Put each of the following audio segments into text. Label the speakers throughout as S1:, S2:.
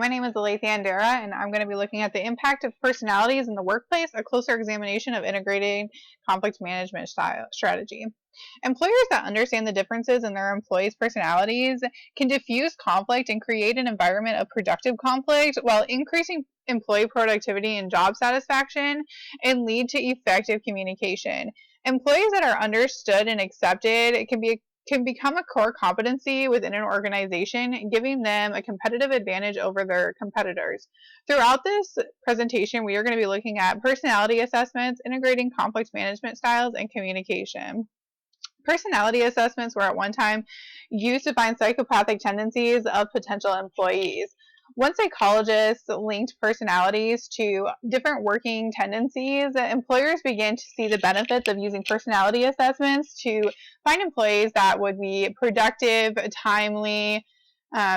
S1: my name is Alethea Andera, and I'm going to be looking at the impact of personalities in the workplace, a closer examination of integrating conflict management strategy. Employers that understand the differences in their employees' personalities can diffuse conflict and create an environment of productive conflict while increasing employee productivity and job satisfaction and lead to effective communication. Employees that are understood and accepted can become a core competency within an organization, giving them a competitive advantage over their competitors. Throughout this presentation, we are going to be looking at personality assessments, integrating conflict management styles, and communication. Personality assessments were at one time used to find psychopathic tendencies of potential employees. One psychologist linked personalities to different working tendencies. Employers began to see the benefits of using personality assessments to find employees that would be productive, timely,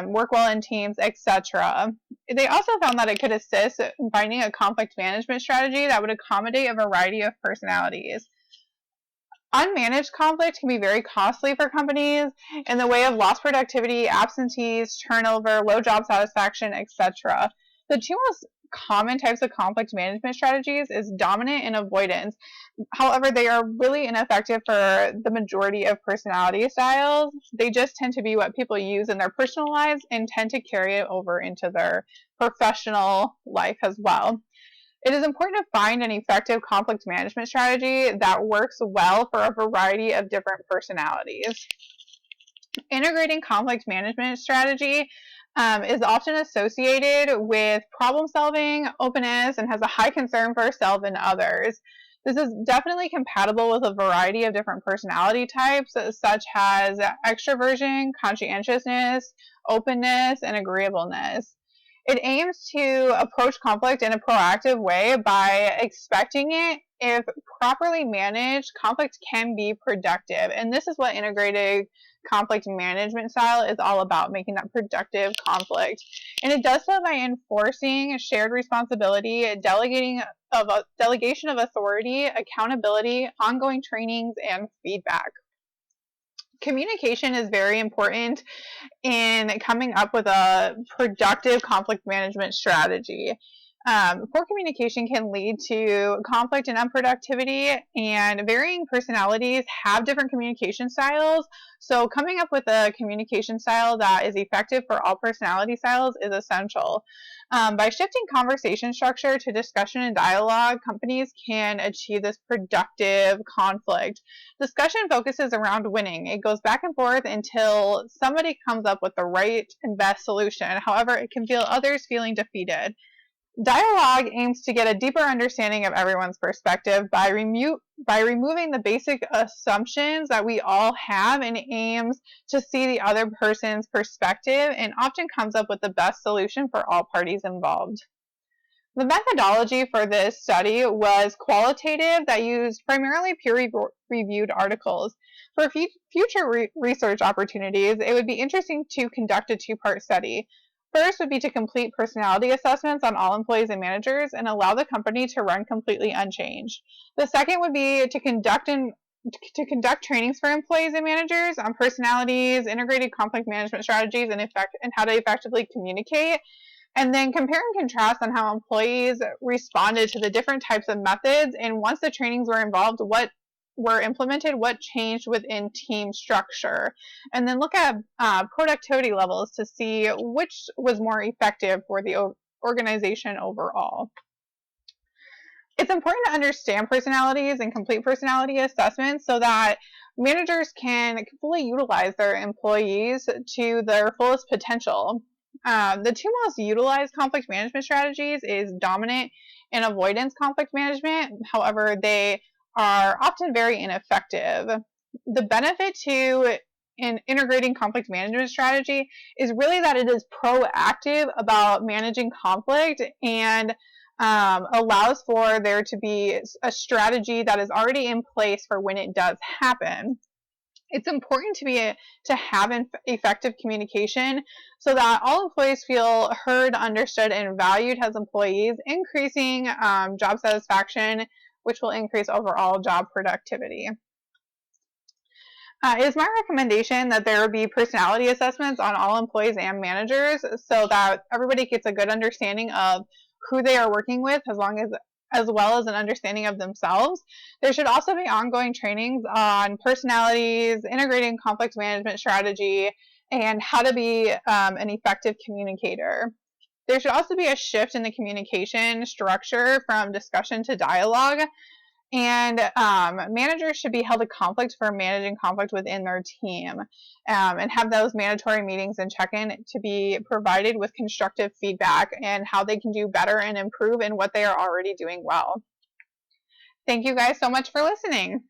S1: work well in teams, etc. They also found that it could assist in finding a conflict management strategy that would accommodate a variety of personalities. Unmanaged conflict can be very costly for companies in the way of lost productivity, absentees, turnover, low job satisfaction, etc. The two most common types of conflict management strategies is dominant and avoidance. However, they are really ineffective for the majority of personality styles. They just tend to be what people use in their personal lives and tend to carry it over into their professional life as well. It is important to find an effective conflict management strategy that works well for a variety of different personalities. Integrating conflict management strategy is often associated with problem solving, openness, and has a high concern for self and others. This is definitely compatible with a variety of different personality types, such as extroversion, conscientiousness, openness, and agreeableness. It aims to approach conflict in a proactive way by expecting it. If properly managed, conflict can be productive. And this is what integrated conflict management style is all about, making that productive conflict. And it does so by enforcing shared responsibility, delegation of authority, accountability, ongoing trainings, and feedback. Communication is very important in coming up with a productive conflict management strategy. Poor communication can lead to conflict and unproductivity, and varying personalities have different communication styles. So coming up with a communication style that is effective for all personality styles is essential. By shifting conversation structure to discussion and dialogue, companies can achieve this productive conflict. Discussion focuses around winning. It goes back and forth until somebody comes up with the right and best solution. However, it can feel others feeling defeated. Dialogue aims to get a deeper understanding of everyone's perspective by removing the basic assumptions that we all have, and aims to see the other person's perspective and often comes up with the best solution for all parties involved. The methodology for this study was qualitative, that used primarily peer-reviewed articles. For future research opportunities, it would be interesting to conduct a two-part study. First would be to complete personality assessments on all employees and managers and allow the company to run completely unchanged. The second would be to conduct trainings for employees and managers on personalities, integrated conflict management strategies, and how to effectively communicate. And then compare and contrast on how employees responded to the different types of methods, and once the trainings were involved, what were implemented, what changed within team structure. And then look at productivity levels to see which was more effective for the organization overall. It's important to understand personalities and complete personality assessments so that managers can fully utilize their employees to their fullest potential. The two most utilized conflict management strategies is dominant and avoidance conflict management. However, they are often very ineffective. The benefit to in integrating conflict management strategy is really that it is proactive about managing conflict and allows for there to be a strategy that is already in place for when it does happen. It's important to have effective communication so that all employees feel heard, understood, and valued as employees, increasing job satisfaction, which will increase overall job productivity. It is my recommendation that there be personality assessments on all employees and managers so that everybody gets a good understanding of who they are working with as well as an understanding of themselves. There should also be ongoing trainings on personalities, integrating conflict management strategy, and how to be an effective communicator. There should also be a shift in the communication structure from discussion to dialogue. And managers should be held to conflict for managing conflict within their team, and have those mandatory meetings and check-in to be provided with constructive feedback and how they can do better and improve in what they are already doing well. Thank you guys so much for listening.